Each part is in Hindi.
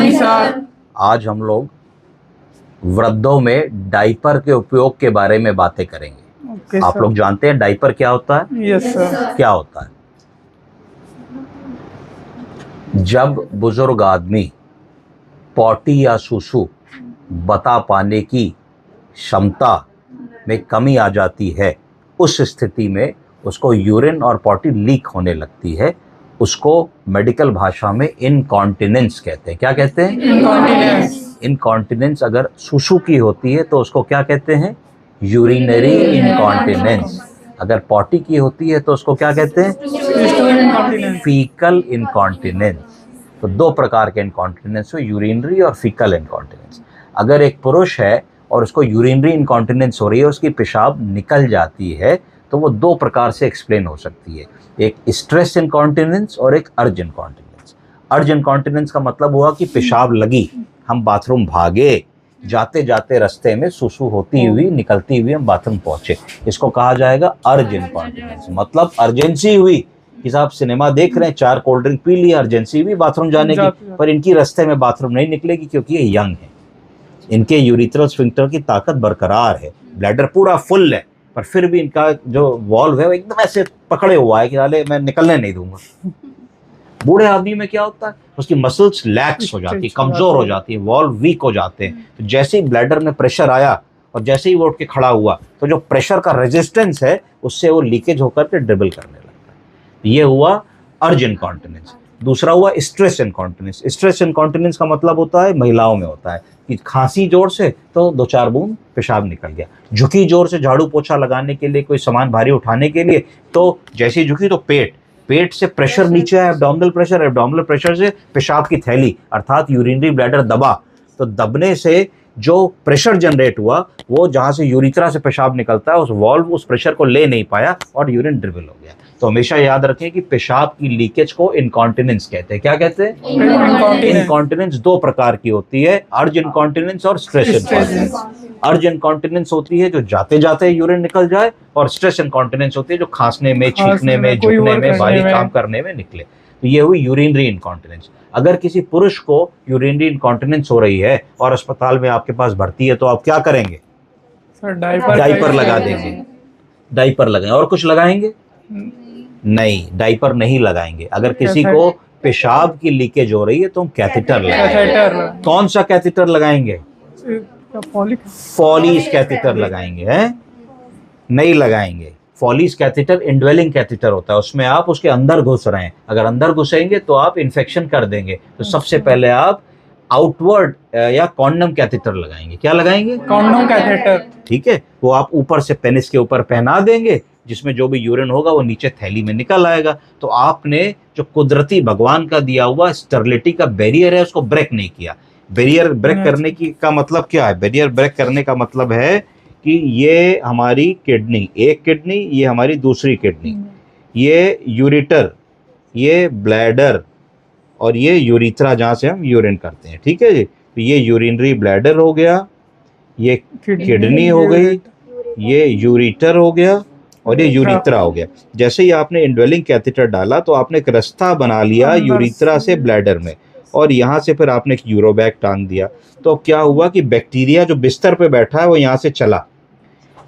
Morning sir. आज हम लोग वृद्धों में डायपर के उपयोग के बारे में बातें करेंगे। ओके आप लोग जानते हैं डायपर क्या होता है? Yes sir. क्या होता है? जब बुजुर्ग आदमी पॉटी या सुसु बता पाने की क्षमता में कमी आ जाती है, उस स्थिति में उसको यूरिन और पॉटी लीक होने लगती है। उसको मेडिकल भाषा में इनकॉन्टिनेंस कहते हैं। क्या कहते हैं? इनकॉन्टिनेंस। इनकॉन्टिनेंस अगर सुसु की होती है तो उसको क्या कहते हैं? Urinary incontinence. अगर पॉटी की होती है तो उसको क्या कहते हैं? इनकॉन्टिनेंस। Faecal incontinence. तो दो प्रकार के इनकॉन्टिनेंस हो, यूरिनरी और फीकल इनकॉन्टिनेंस। अगर एक पुरुष है और उसको यूरिनरी इनकॉन्टिनेंस हो रही है, उसकी पेशाब निकल जाती है, तो वो दो प्रकार से एक्सप्लेन हो सकती है, एक स्ट्रेस इनकॉन्टिनेंस और एक अर्ज इनकॉन्टिनेंस। अर्ज इनकॉन्टिनेंस का मतलब हुआ कि पेशाब लगी, हम बाथरूम भागे, जाते जाते रास्ते में सुसु होती हुई निकलती हुई हम बाथरूम पहुंचे, इसको कहा जाएगा अर्ज इनकॉन्टिनेंस। मतलब अर्जेंसी हुई कि साहब सिनेमा देख रहे हैं, 4 कोल्ड ड्रिंक पी लिया, अर्जेंसी हुई बाथरूम जाने की, पर इनकी रास्ते में बाथरूम नहीं निकलेगी क्योंकि ये यंग है, इनके यूरिथ्रल स्फिंक्टर की ताकत बरकरार है, ब्लैडर पूरा फुल है, पर फिर भी इनका जो वॉल्व है वो एकदम ऐसे पकड़े हुआ है कि नाले मैं निकलने नहीं दूंगा। बूढ़े आदमी में क्या होता है? उसकी मसल्स लैक्स हो जाती है, कमजोर हो जाती है, वॉल्व वीक हो जाते हैं। तो जैसे ही ब्लैडर में प्रेशर आया और जैसे ही वो उठ के खड़ा हुआ, तो जो प्रेशर का रेजिस्टेंस है उससे वो लीकेज होकर के ड्रिबल करने लगता है। ये हुआ अर्ज इनकॉन्टिनेंस। दूसरा हुआ स्ट्रेस इनकॉन्टिनेंस। स्ट्रेस इनकॉन्टिनेंस का मतलब होता है, महिलाओं में होता है कि खांसी जोर से तो 2-4 बूंद पेशाब निकल गया, झुकी जोर से झाड़ू पोछा लगाने के लिए, कोई सामान भारी उठाने के लिए, तो जैसी झुकी तो पेट से प्रेशर नीचे है, एब्डोमिनल प्रेशर से पेशाब की थैली अर्थात यूरिनरी ब्लैडर दबा, तो दबने से जो प्रेशर जनरेट हुआ वो जहां से यूरिथ्रा से पेशाब निकलता है, उस वॉल्व उस प्रेशर को ले नहीं पाया और यूरिन ड्रिबल हो गया। तो हमेशा याद रखें कि पेशाब की लीकेज को इनकॉन्टिनेंस कहते हैं। क्या कहते हैं? इनकॉन्टिनेंस दो प्रकार की होती है, अर्ज इनकॉन्टिनेंस और स्ट्रेस इनकॉन्टिनेंस। अर्ज इनकॉन्टिनेंस होती है जो जाते जाते यूरिन निकल जाए, और स्ट्रेस इनकॉन्टिनेंस होती है जो खांसने में, छींकने में, झुकने में, भारी काम करने में निकले। तो ये हुई यूरिनरी इनकॉन्टिनेंस। अगर किसी पुरुष को यूरिनरी इनकॉन्टिनेंस हो रही है और अस्पताल में आपके पास भर्ती है, तो आप क्या करेंगे? डायपर लगा देंगे। डायपर लगाएंगे। और कुछ लगाएंगे? नहीं, डायपर नहीं लगाएंगे। अगर किसी को पेशाब की लीकेज हो रही है तो हम कैथेटर लगाएंगे। कौन सा कैथेटर लगाएंगे? फॉलीज कैथेटर लगाएंगे। हैं? नहीं लगाएंगे। फॉलीज कैथेटर इनड्वेलिंग कैथेटर होता है, उसमें आप उसके अंदर घुस रहे हैं, अगर अंदर घुसेंगे तो आप इन्फेक्शन कर देंगे। तो सबसे पहले आप आउटवर्ड या कॉन्डम कैथेटर लगाएंगे। क्या लगाएंगे? Condom catheter. ठीक है, वो आप ऊपर से पेनिस के ऊपर पहना देंगे, जिसमें जो भी यूरिन होगा वो नीचे थैली में निकल आएगा। तो आपने जो कुदरती भगवान का दिया हुआ स्टेरिलिटी का बैरियर है उसको ब्रेक नहीं किया। बैरियर ब्रेक करने की का मतलब क्या है? बैरियर ब्रेक करने का मतलब है कि ये हमारी किडनी, एक किडनी, ये हमारी दूसरी किडनी, ये यूरिटर, ये ब्लैडर और ये यूरिथ्रा जहाँ से हम यूरिन करते हैं। ठीक है जी, तो ये यूरिनरी ब्लैडर हो गया, ये किडनी हो गई, ये यूरिटर हो गया और ये यूरिथ्रा हो गया। जैसे ही आपने इंडवेलिंग कैथेटर डाला तो आपने एक रास्ता बना लिया यूरिथ्रा से ब्लैडर में, और यहाँ से फिर आपने एक यूरोबैग टांग दिया। तो क्या हुआ कि बैक्टीरिया जो बिस्तर पे बैठा है वो यहाँ से चला।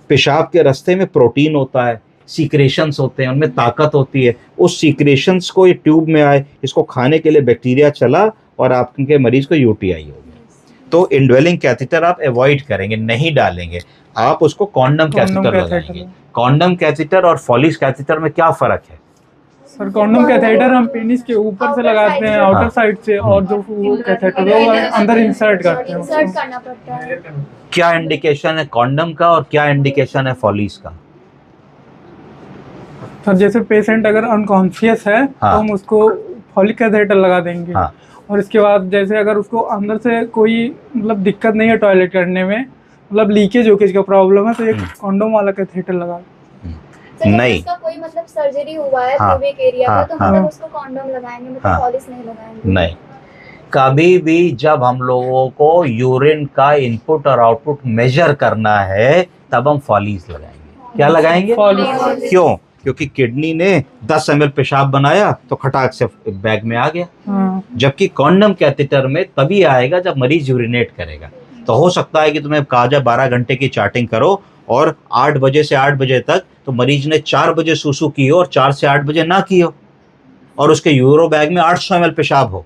पेशाब के रास्ते में प्रोटीन होता है, सीक्रेशंस होते हैं, उनमें ताकत होती है, उस सीक्रेशंस को ये ट्यूब में आए, इसको खाने के लिए बैक्टीरिया चला और आपके मरीज को यूटीआई हो गया। तो इनड्वेलिंग कैथेटर आप अवॉइड करेंगे, नहीं डालेंगे, आप उसको कॉन्डम कैथेटर लगाएंगे। कॉन्डम कैथेटर और फॉलीज कैथेटर में क्या फर्क है? सर कॉन्डम कैथेटर हम पेनिस के ऊपर से लगाते हैं, आउटर साइड से, और जो वो कैथेटर है वो अंदर इंसर्ट करते हैं। इंसर्ट करना पड़ता है। क्या इंडिकेशन है कॉन्डम का और क्या इंडिकेशन है फॉलीज का? सर जैसे पेशेंट अगर अनकॉन्शियस है तो हम उसको फॉलिक कैथेटर लगा देंगे। और इसके बाद जैसे अगर उसको अंदर से कोई मतलब दिक्कत नहीं है टॉयलेट करने में, मतलब लीकेज वोकेज का प्रॉब्लम है, तो एक कॉन्डोम वाला कैथेटर लगा। नहीं, उसका कोई मतलब सर्जरी हुआ है प्यूबिक एरिया का, तो मतलब उसको कॉन्डोम लगाएंगे, मतलब फॉलिस नहीं लगाएंगे। नहीं, कभी भी जब हम लोगों को यूरिन का इनपुट और आउटपुट मेजर करना है तब हम फॉलीज लगाएंगे। क्या लगाएंगे? फॉलीज। क्यों? क्योंकि किडनी ने 10 ml पेशाब बनाया तो खटाक से बैग में आ गया। हाँ, जबकि कॉन्डम कैथेटर में तभी आएगा जब मरीज यूरिनेट करेगा। तो हो सकता है कि तुम्हें कहा जाए 12 घंटे की चार्टिंग करो और 8 बजे से 8 बजे तक तो मरीज ने 4 बजे सूसू की हो और 4 से 8 बजे ना की हो, और उसके यूरो बैग में 800 ml पेशाब हो,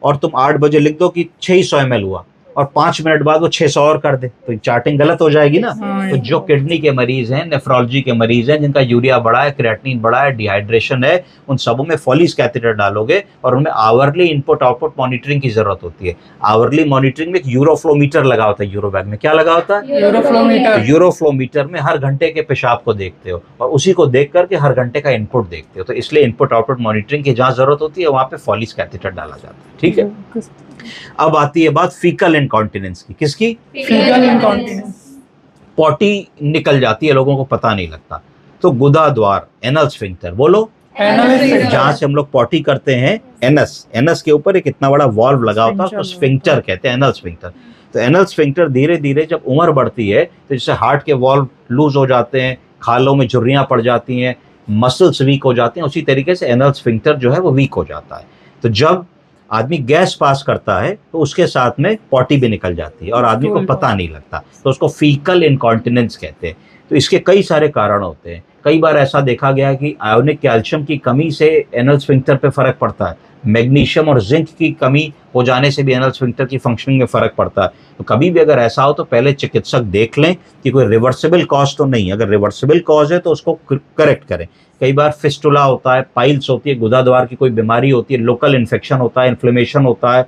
और तुम 8 बजे लिख दो कि 600 ml हुआ और 5 मिनट बाद वो 600 और कर दे, तो चार्टिंग गलत हो जाएगी ना। हाँ, तो जो किडनी के मरीज हैं, नेफ्रोलॉजी के मरीज हैं, जिनका यूरिया बढ़ा है, क्रिएटिनिन बढ़ा है, डिहाइड्रेशन है, उन सबों में फॉलिस कैथेटर डालोगे और उनमें आवरली इनपुट आउटपुट मॉनिटरिंग की जरूरत होती है। आवरली मॉनिटरिंग में एक यूरोफ्लोमीटर लगा होता है, यूरो बैग में क्या लगा होता है? यूरोफ्लोमीटर। यूरोफ्लोमीटर में हर घंटे के पेशाब को देखते हो और उसी को देख करके हर घंटे का इनपुट देखते हो। तो इसलिए इनपुट आउटपुट मॉनिटरिंग की जहां जरूरत होती है वहां पे फॉलिस कैथेटर डाला जाता है। ठीक है, अब आती है बात फीकल इनकॉन्टिनेंस की। किसकी? Faecal incontinence. पॉटी निकल जाती है, लोगों को पता नहीं लगता। तो गुदा द्वार, एनल स्फिंक्टर, बोलो। जहां से हम लोग पॉटी करते हैं, एनस, एनस के ऊपर एक इतना बड़ा वॉल्व लगा होता है, उसको स्फिंक्टर कहते हैं, एनल स्फिंक्टर। तो एनल स्फिंक्टर धीरे धीरे जब उम्र बढ़ती है तो जैसे हार्ट के वॉल्व लूज हो जाते हैं, खालों में झुर्रियां पड़ जाती हैं, मसल्स वीक हो जाते हैं, उसी तरीके से एनल स्फिंक्टर जो है वो वीक हो जाता है। तो जब आदमी गैस पास करता है तो उसके साथ में पॉटी भी निकल जाती है और आदमी को पता नहीं लगता, तो उसको फीकल इनकॉन्टिनेंस कहते हैं। तो इसके कई सारे कारण होते हैं। कई बार ऐसा देखा गया कि आयोनिक कैल्शियम की कमी से एनल स्फिंक्टर पे फर्क पड़ता है, मैग्नीशियम और जिंक की कमी हो जाने से भी एनल स्फिंक्टर की फंक्शनिंग में फर्क पड़ता है। तो कभी भी अगर ऐसा हो तो पहले चिकित्सक देख लें कि कोई रिवर्सिबल कॉज तो नहीं। अगर रिवर्सिबल कॉज है तो उसको करेक्ट करें। कई बार फिस्टुला होता है, पाइल्स होती है, गुदाद्वार की कोई बीमारी होती है, लोकल इन्फेक्शन होता है, इन्फ्लेमेशन होता है,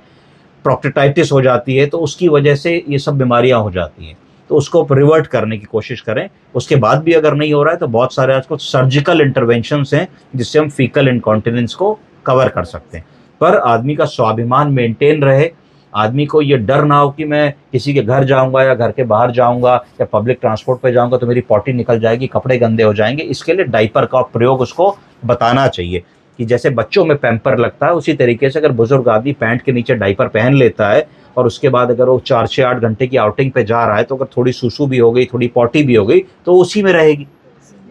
प्रोक्टेटाइटिस हो जाती है, तो उसकी वजह से ये सब बीमारियां हो जाती हैं। तो उसको रिवर्ट करने की कोशिश करें। उसके बाद भी अगर नहीं हो रहा है तो बहुत सारे आजकल सर्जिकल इंटरवेंशंस हैं जिससे हम फीकल इनकॉन्टिनेंस को कवर कर सकते हैं। पर आदमी का स्वाभिमान मेंटेन रहे, आदमी को ये डर ना हो कि मैं किसी के घर जाऊंगा या घर के बाहर जाऊंगा या पब्लिक ट्रांसपोर्ट पे जाऊंगा तो मेरी पॉटी निकल जाएगी, कपड़े गंदे हो जाएंगे। इसके लिए डाइपर का प्रयोग उसको बताना चाहिए कि जैसे बच्चों में पैम्पर लगता है उसी तरीके से अगर बुजुर्ग आदमी पैंट के नीचे डाइपर पहन लेता है और उसके बाद अगर वो 4 से 8 घंटे की आउटिंग पे जा रहा है तो अगर थोड़ी सुसु भी हो गई, थोड़ी पॉटी भी हो गई तो उसी में रहेगी,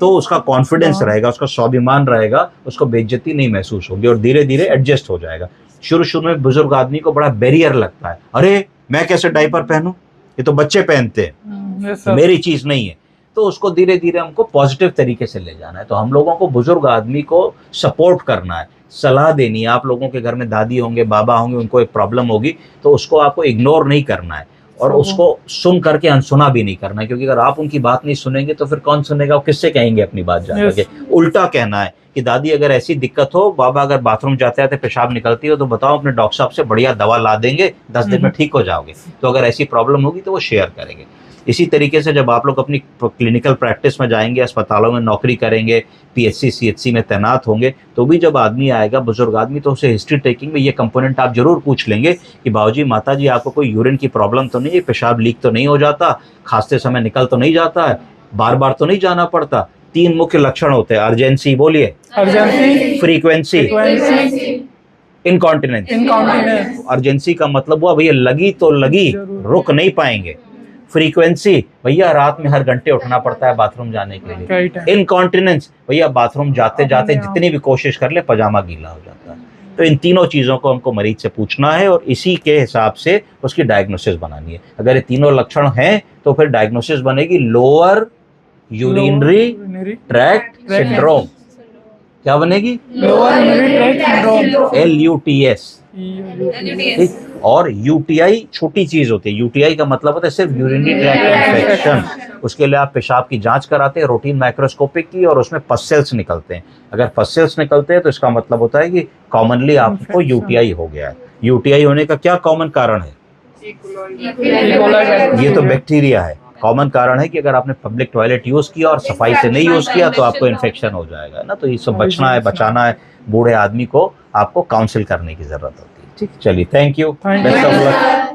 तो उसका कॉन्फिडेंस रहेगा, उसका स्वाभिमान रहेगा, उसको बेइज्जती नहीं महसूस होगी और धीरे धीरे एडजस्ट हो जाएगा। शुरू में बुजुर्ग आदमी को बड़ा बैरियर लगता है, अरे मैं कैसे डाइपर पहनूं, ये तो बच्चे पहनते हैं, मेरी चीज नहीं है। तो उसको धीरे धीरे हमको पॉजिटिव तरीके से ले जाना है। तो हम लोगों को बुजुर्ग आदमी को सपोर्ट करना है, सलाह देनी है। आप लोगों के घर में दादी होंगे, बाबा होंगे, उनको एक प्रॉब्लम होगी तो उसको आपको इग्नोर नहीं करना है और उसको सुन करके अनसुना भी नहीं करना है, क्योंकि अगर आप उनकी बात नहीं सुनेंगे तो फिर कौन सुनेगा, वो किससे कहेंगे अपनी बात जाकर के। उल्टा कहना है कि दादी अगर ऐसी दिक्कत हो, बाबा अगर बाथरूम जाते आते पेशाब निकलती हो तो बताओ, अपने डॉक्टर साहब से बढ़िया दवा ला देंगे, 10 दिन में ठीक हो जाओगे। तो अगर ऐसी प्रॉब्लम होगी तो वो शेयर करेंगे। इसी तरीके से जब आप लोग अपनी क्लिनिकल प्रैक्टिस में जाएंगे, अस्पतालों में नौकरी करेंगे, पीएचसी सीएचसी में तैनात होंगे, तो भी जब आदमी आएगा, बुजुर्ग आदमी, तो उसे हिस्ट्री टेकिंग में ये कंपोनेंट आप जरूर पूछ लेंगे कि बाबूजी माताजी आपको कोई यूरिन की प्रॉब्लम तो नहीं है, पेशाब लीक तो नहीं हो जाता, खांसते समय निकल तो नहीं जाता है, बार बार तो नहीं जाना पड़ता। 3 मुख्य लक्षण होते हैं, अर्जेंसी, बोलिए, अर्जेंसी, फ्रीक्वेंसी, इनकॉन्टिनेंस। अर्जेंसी का मतलब हुआ भैया लगी तो लगी, रुक नहीं पाएंगे। फ्रीक्वेंसी, भैया रात में हर घंटे उठना पड़ता है बाथरूम जाने के लिए। इनकॉन्टिनेंस, भैया बाथरूम जाते जाते जितनी भी कोशिश कर ले पजामा गीला हो जाता है। तो इन तीनों चीज़ों को हमको मरीज से पूछना है और इसी के हिसाब से उसकी डायग्नोसिस बनानी है। अगर ये तीनों लक्षण हैं तो फिर डायग्नोसिस बनेगी लोअर यूरिनरी ट्रैक्ट सिंड्रोम। क्या बनेगी? Lower urinary tract syndrome, LUTS। और यूटीआई छोटी चीज होती है, यूटीआई का मतलब होता है सिर्फ यूरिनरी ट्रैक्ट इन्फेक्शन। उसके लिए आप पेशाब की जांच कराते हैं रूटीन माइक्रोस्कोपिक की, और उसमें पस सेल्स निकलते हैं। अगर पस सेल्स निकलते हैं तो इसका मतलब होता है कि कॉमनली आपको यूटीआई हो गया है। यूटीआई होने का क्या कॉमन कारण है? ये तो बैक्टीरिया है। कॉमन कारण है कि अगर आपने पब्लिक टॉयलेट यूज किया और सफाई से नहीं यूज किया तो आपको इन्फेक्शन हो जाएगा ना। तो ये सब बचना है, बचाना है। बूढ़े आदमी को आपको काउंसिल करने की जरूरत होती है। ठीक, चलिए, thank you, best of luck.